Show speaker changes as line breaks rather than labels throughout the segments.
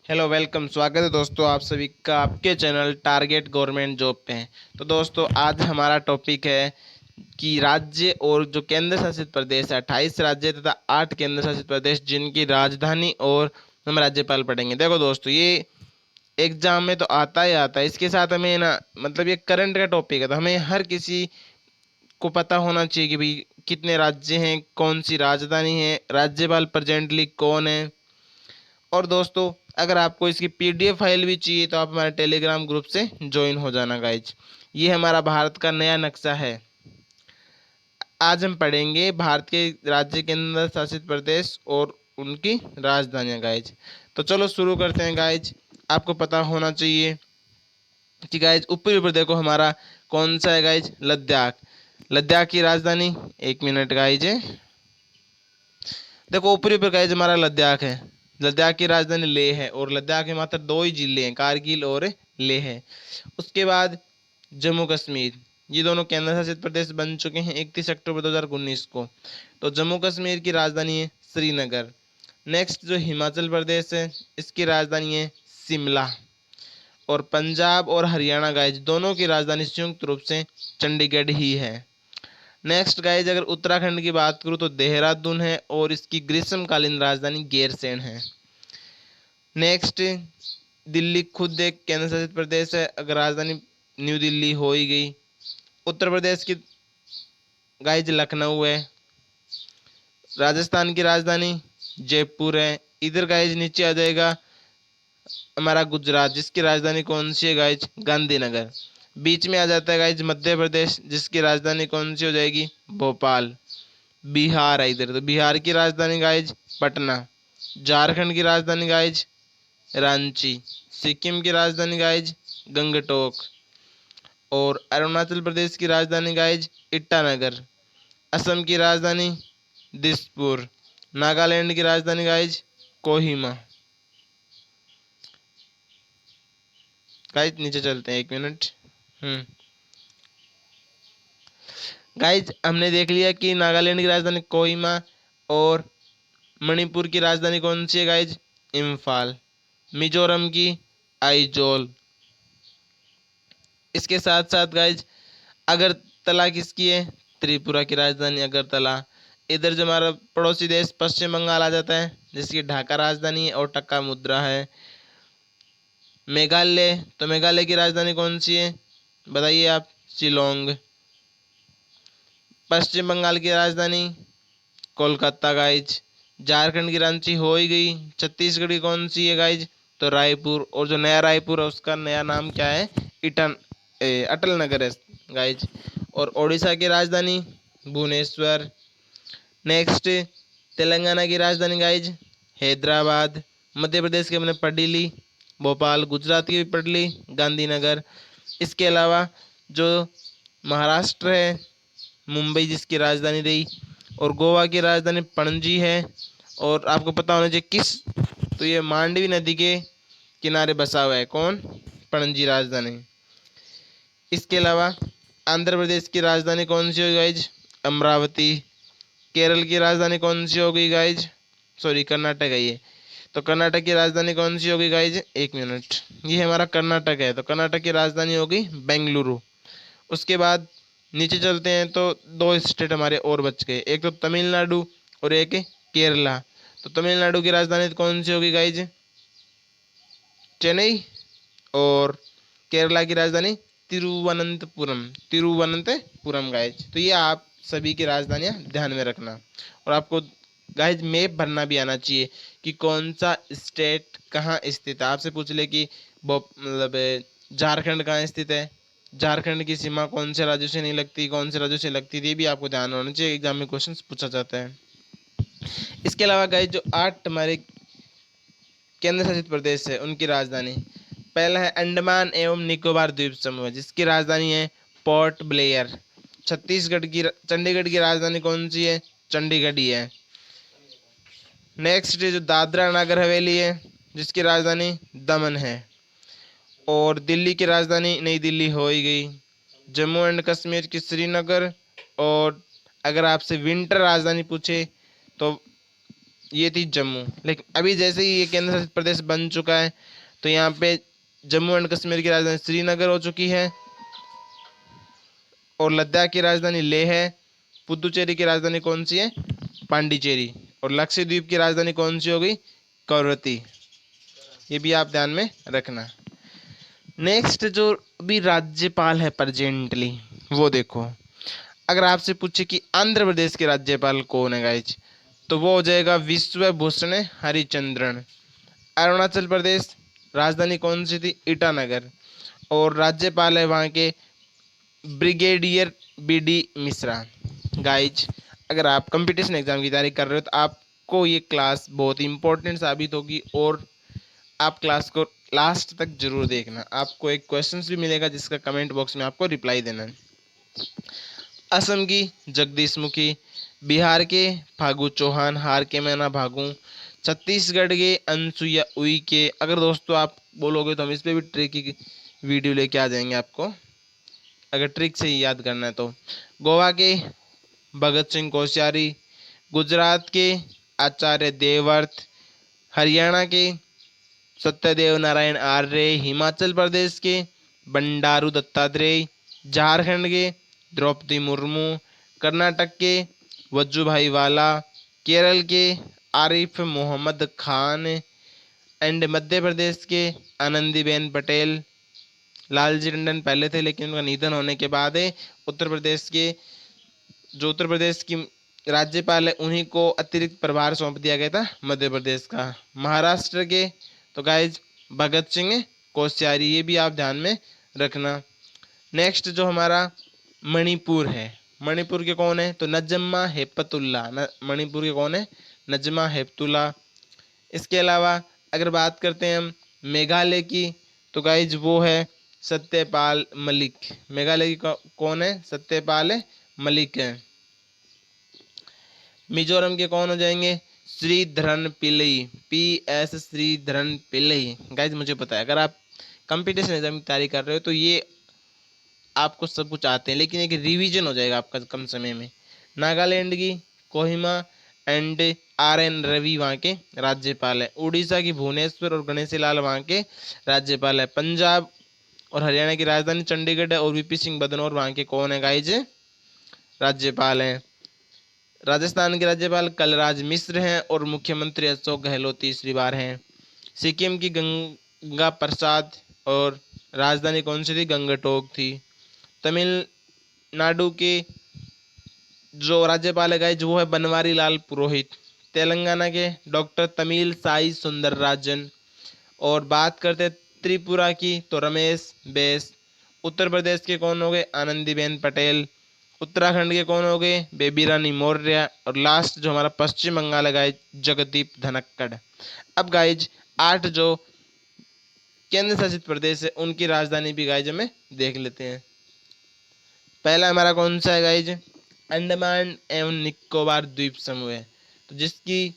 Hello welcome, स्वागत है दोस्तों आप सभी का आपके चैनल टारगेट गवर्नमेंट जॉब पे। तो दोस्तों आज हमारा टॉपिक है कि राज्य और जो केंद्र शासित प्रदेश है, 28 राज्य तथा 8 केंद्र शासित प्रदेश जिनकी राजधानी और हम राज्यपाल पढ़ेंगे। देखो दोस्तों, ये एग्जाम में तो आता ही आता है, इसके साथ हमें ना मतलब ये करंट का टॉपिक है, तो हमें हर किसी को पता होना चाहिए कि भाई कितने राज्य हैं, कौन सी राजधानी है, राज्यपाल प्रेजेंटली कौन है। और दोस्तों अगर आपको इसकी पीडीएफ फाइल भी चाहिए तो आप हमारे टेलीग्राम ग्रुप से ज्वाइन हो जाना गाइज। ये हमारा भारत का नया नक्शा है। आज हम पढ़ेंगे भारत के राज्य केंद्र शासित प्रदेश और उनकी राजधानियां गाइज। तो चलो शुरू करते हैं गाइज। आपको पता होना चाहिए कि गाइज ऊपर ऊपर देखो हमारा कौन सा है गाइज, लद्दाख। लद्दाख की राजधानी, एक मिनट गाइज है, देखो ऊपरी पे गाइस हमारा लद्दाख है। लद्दाख की राजधानी लेह है और लद्दाख में मात्र दो ही जिले हैं, कारगिल और लेह है। उसके बाद जम्मू कश्मीर, ये दोनों केंद्र शासित प्रदेश बन चुके हैं 31 अक्टूबर 2019 को। तो जम्मू कश्मीर की राजधानी है श्रीनगर। नेक्स्ट जो हिमाचल प्रदेश है, इसकी राजधानी है शिमला। और पंजाब और हरियाणा गाइज दोनों की राजधानी संयुक्त रूप से चंडीगढ़ ही है। नेक्स्ट गाइज अगर उत्तराखंड की बात करूँ तो देहरादून है और इसकी ग्रीष्मकालीन राजधानी गैरसैंण है। नेक्स्ट दिल्ली खुद एक केंद्र शासित प्रदेश है, अगर राजधानी न्यू दिल्ली हो ही गई। उत्तर प्रदेश की गाइज लखनऊ है। राजस्थान की राजधानी जयपुर है। इधर गाइज नीचे आ जाएगा हमारा गुजरात, जिसकी राजधानी कौन सी है गाइज, गांधीनगर। बीच में आ जाता है गाइज मध्य प्रदेश, जिसकी राजधानी कौन सी हो जाएगी, भोपाल। बिहार है इधर, तो बिहार की राजधानी गाइज पटना। झारखंड की राजधानी गाइज रांची। सिक्किम की राजधानी गाइज गंगटोक। और अरुणाचल प्रदेश की राजधानी गाइज ईटानगर। असम की राजधानी दिसपुर। नागालैंड की राजधानी गाइज कोहिमा। गाइज नीचे चलते हैं, एक मिनट। गाइज हमने देख लिया कि नागालैंड की राजधानी कोहिमा और मणिपुर की राजधानी कौन सी है गाइज, इम्फाल। मिजोरम की आइजोल। इसके साथ साथ गाइज अगरतला किसकी है, त्रिपुरा की राजधानी अगरतला। इधर जो हमारा पड़ोसी देश पश्चिम बंगाल आ जाता है, जिसकी ढाका राजधानी है और टक्का मुद्रा है। मेघालय, तो मेघालय की राजधानी कौन सी है बताइए आप, शिलोंग। पश्चिम बंगाल की राजधानी कोलकाता गाइज। झारखंड की रांची हो ही गई। छत्तीसगढ़ की कौन सी है गाइज, तो रायपुर। और जो नया रायपुर है उसका नया नाम क्या है, इटन अटल नगर है गाइज। और ओडिशा की राजधानी भुवनेश्वर। नेक्स्ट तेलंगाना की राजधानी गाइज हैदराबाद। मध्य प्रदेश की हमने पढ़ ली, भोपाल। गुजरात की भी पढ़ ली, गांधीनगर। इसके अलावा जो महाराष्ट्र है, मुंबई जिसकी राजधानी रही। और गोवा की राजधानी पणजी है। और आपको पता होना चाहिए किस, तो ये मांडवी नदी के किनारे बसा हुआ है, कौन, पणजी राजधानी। इसके अलावा आंध्र प्रदेश की राजधानी कौन सी होगी गाइज, अमरावती। केरल की राजधानी कौन सी होगी गाइज, सॉरी कर्नाटक है ये, तो कर्नाटक की राजधानी कौन सी होगी गाइज, एक मिनट, ये हमारा कर्नाटक है, तो कर्नाटक की राजधानी होगी बेंगलुरु। उसके बाद नीचे चलते हैं तो दो स्टेट हमारे और बच गए, एक तो तमिलनाडु और एक केरला। तो तमिलनाडु की राजधानी कौन सी होगी गाइज, चेन्नई। और केरला की राजधानी तिरुवनंतपुरम, तिरुवनंतपुरम गाइज। तो ये आप सभी की राजधानियां ध्यान में रखना। और आपको गाइज मैप भरना भी आना चाहिए कि कौन सा स्टेट कहाँ स्थित है। आपसे पूछ ले कि मतलब झारखंड कहाँ स्थित है, झारखंड की सीमा कौन से राज्यों से नहीं लगती, कौन से राज्यों से लगती थी, ये भी आपको ध्यान होना चाहिए, एग्जाम में क्वेश्चन पूछा जाता है। इसके अलावा गाइज जो 8 हमारे केंद्र शासित प्रदेश है उनकी राजधानी, पहला है अंडमान एवं निकोबार द्वीप समूह, जिसकी राजधानी है पोर्ट ब्लेयर। छत्तीसगढ़ की चंडीगढ़ की राजधानी कौन सी है, चंडीगढ़ ही है। नेक्स्ट जो दादरा नगर हवेली है, जिसकी राजधानी दमन है। और दिल्ली की राजधानी नई दिल्ली हो ही गई। जम्मू एंड कश्मीर की श्रीनगर। और अगर आपसे विंटर राजधानी पूछे तो ये थी जम्मू। लेकिन अभी जैसे ही ये केंद्र शासित प्रदेश बन चुका है तो यहाँ पे जम्मू एंड कश्मीर की राजधानी श्रीनगर हो चुकी है, और लद्दाख की राजधानी लेह है। पुदुचेरी की राजधानी कौन सी है? पांडिचेरी। और लक्षद्वीप की राजधानी कौन सी हो गई? कवरत्ती। ये भी आप ध्यान में रखना। नेक्स्ट जो भी राज्यपाल है प्रेजेंटली, वो देखो। अगर आपसे पूछे कि आंध्र प्रदेश के राज्यपाल कौन है गाइज, तो वो हो जाएगा विश्वभूषण हरिचंद्रन। अरुणाचल प्रदेश राजधानी कौन सी थी? ईटानगर। और राज्यपाल है वहाँ के ब्रिगेडियर BD मिश्रा। गाइज अगर आप कंपटीशन एग्जाम की तैयारी कर रहे हो तो आपको ये क्लास बहुत इंपॉर्टेंट साबित होगी, और आप क्लास को लास्ट तक जरूर देखना। आपको एक क्वेश्चंस भी मिलेगा जिसका कमेंट बॉक्स में आपको रिप्लाई देना है। असम की जगदीश मुखी, बिहार के फागू चौहान, हार के मैं ना भागूं, छत्तीसगढ़ के अनसुईया उइके। अगर दोस्तों आप बोलोगे तो हम इस पे भी ट्रिक की वीडियो लेके आ जाएंगे आपको, अगर ट्रिक से ही याद करना है तो। गोवा के भगत सिंह कोश्यारी, गुजरात के आचार्य देवव्रत, हरियाणा के सत्यदेव नारायण आर्य, हिमाचल प्रदेश के बंडारू दत्तात्रेय, झारखंड के द्रौपदी मुर्मू, कर्नाटक के वज्जूभाई वाला, केरल के आरिफ मोहम्मद खान, एंड मध्य प्रदेश के आनंदीबेन पटेल। लालजी टंडन पहले थे लेकिन उनका निधन होने के बाद उत्तर प्रदेश के जो उत्तर प्रदेश की राज्यपाल है उन्हीं को अतिरिक्त प्रभार सौंप दिया गया था मध्य प्रदेश का। महाराष्ट्र के तो गाइज भगत सिंह कोश्यारी, ये भी आप ध्यान में रखना। नेक्स्ट जो हमारा मणिपुर है, मणिपुर के कौन है? तो नजम्मा हेपतुल्ला। मणिपुर के कौन है? नजमा हेपतुल्ला। इसके अलावा अगर बात करते हैं हम मेघालय की, तो गाइज वो है सत्यपाल मलिक। मेघालय की कौन है? सत्यपाल मलिक है। मिजोरम के कौन हो जाएंगे? श्रीधरन पिल्लई, PS श्रीधरन पिल्लई। गाइज मुझे पता है अगर आप कंपटीशन एग्जाम की तैयारी कर रहे हो तो ये आपको सब कुछ आते हैं, लेकिन एक रिवीजन हो जाएगा आपका कम समय में। नागालैंड की कोहिमा एंड RN रवि वहाँ के राज्यपाल है। उड़ीसा की भुवनेश्वर और गणेशी लाल वहाँ के राज्यपाल है। पंजाब और हरियाणा की राजधानी चंडीगढ़ है, और VP सिंह बदनौर वहाँ के कौन है गाइज? राज्यपाल हैं। राजस्थान के राज्यपाल कलराज मिश्र हैं, और मुख्यमंत्री अशोक गहलोत तीसरी बार हैं। सिक्किम की गंगा प्रसाद, और राजधानी कौन सी थी? गंगटोक थी। तमिलनाडु के जो राज्यपाल है गाइज वो है बनवारी लाल पुरोहित। तेलंगाना के डॉक्टर तमिल साई सुंदरराजन। और बात करते हैं त्रिपुरा की तो रमेश बैस। उत्तर प्रदेश के कौन हो गए? आनंदीबेन पटेल। उत्तराखंड के कौन हो गए? बेबी रानी मौर्य। और लास्ट जो हमारा पश्चिम बंगाल है गाइज, जगदीप धनक्कड़। अब गाइज 8 जो केंद्र शासित प्रदेश है उनकी राजधानी भी गाइज हमें देख लेते हैं। पहला हमारा कौन सा है गाइज? अंडमान एवं निकोबार द्वीप समूह है, तो जिसकी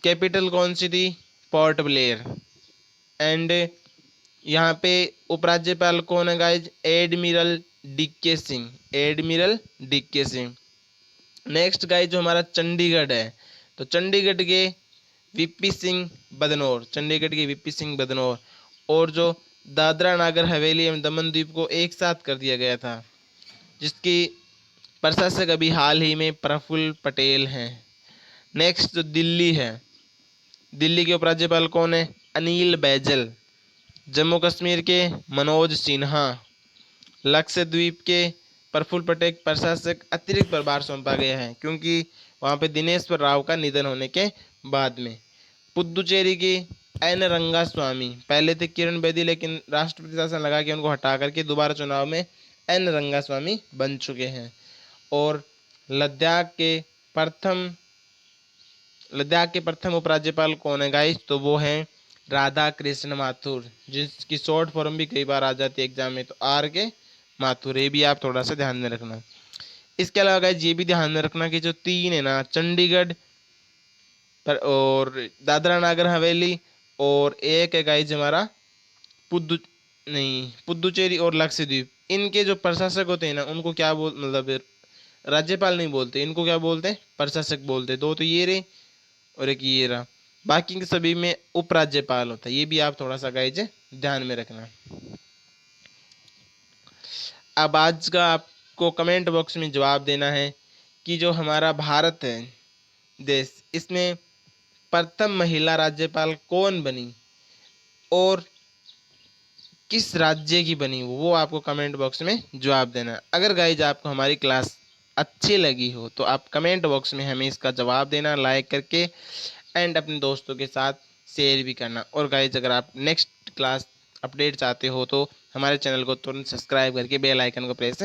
कैपिटल कौन सी थी? Port Blair. एंड यहाँ पे उपराज्यपाल कौन है guys? Admiral DK Singh. Admiral DK Singh. Next guys जो हमारा चंडीगढ़ है, तो चंडीगढ़ के VP सिंह बदनौर। चंडीगढ़ के VP सिंह बदनौर। और जो दादरा नागर हवेली एवं दमन द्वीप को एक साथ कर दिया गया था, जिसकी प्रशासक अभी हाल ही में प्रफुल्ल पटेल हैं। नेक्स्ट जो दिल्ली है, दिल्ली के उपराज्यपाल कौन है? अनिल बैजल। जम्मू कश्मीर के मनोज सिन्हा। लक्षद्वीप के प्रफुल्ल पटेल प्रशासक अतिरिक्त प्रभार सौंपा गया है क्योंकि वहाँ पे दिनेश्वर राव का निधन होने के बाद में। पुदुचेरी की एन रंगास्वामी, पहले थे किरण बेदी लेकिन राष्ट्रपति शासन लगा के उनको हटा करके दोबारा चुनाव में एन रंगास्वामी बन चुके हैं। और लद्दाख के प्रथम लद्दाख के प्रथम उपराज्यपाल कौन है गाइस? तो वो हैं राधा कृष्ण माथुर, जिसकी शॉर्ट फॉर्म भी कई बार आ जाती है एग्जाम में, तो RK माथुर। ये भी आप थोड़ा सा ध्यान में रखना। इसके अलावा गाइस ये भी ध्यान में रखना कि जो 3 है ना, चंडीगढ़ पर और दादरा नागर हवेली, और एक है गाइस हमारा पुदुचेरी और लक्षद्वीप, इनके जो प्रशासक होते हैं ना उनको क्या बोल मतलब राज्यपाल नहीं बोलते, इनको क्या बोलते हैं, प्रशासक बोलते हैं। दो तो ये रहे और एक ये रहा, बाकी के सभी में उपराज्यपाल होता है। ये भी आप थोड़ा सा गाइज ध्यान में रखना। अब आज का आपको कमेंट बॉक्स में जवाब देना है कि जो हमारा भारत है देश, इसमें प्रथम महिला राज्यपाल कौन बनी और किस राज्य की बनी, वो आपको कमेंट बॉक्स में जवाब देना है। अगर गाइज आपको हमारी क्लास अच्छी लगी हो तो आप कमेंट बॉक्स में हमें इसका जवाब देना लाइक करके, एंड अपने दोस्तों के साथ शेयर भी करना। और गाइज अगर आप नेक्स्ट क्लास अपडेट चाहते हो तो हमारे चैनल को तुरंत सब्सक्राइब करके बेल आइकन को प्रेस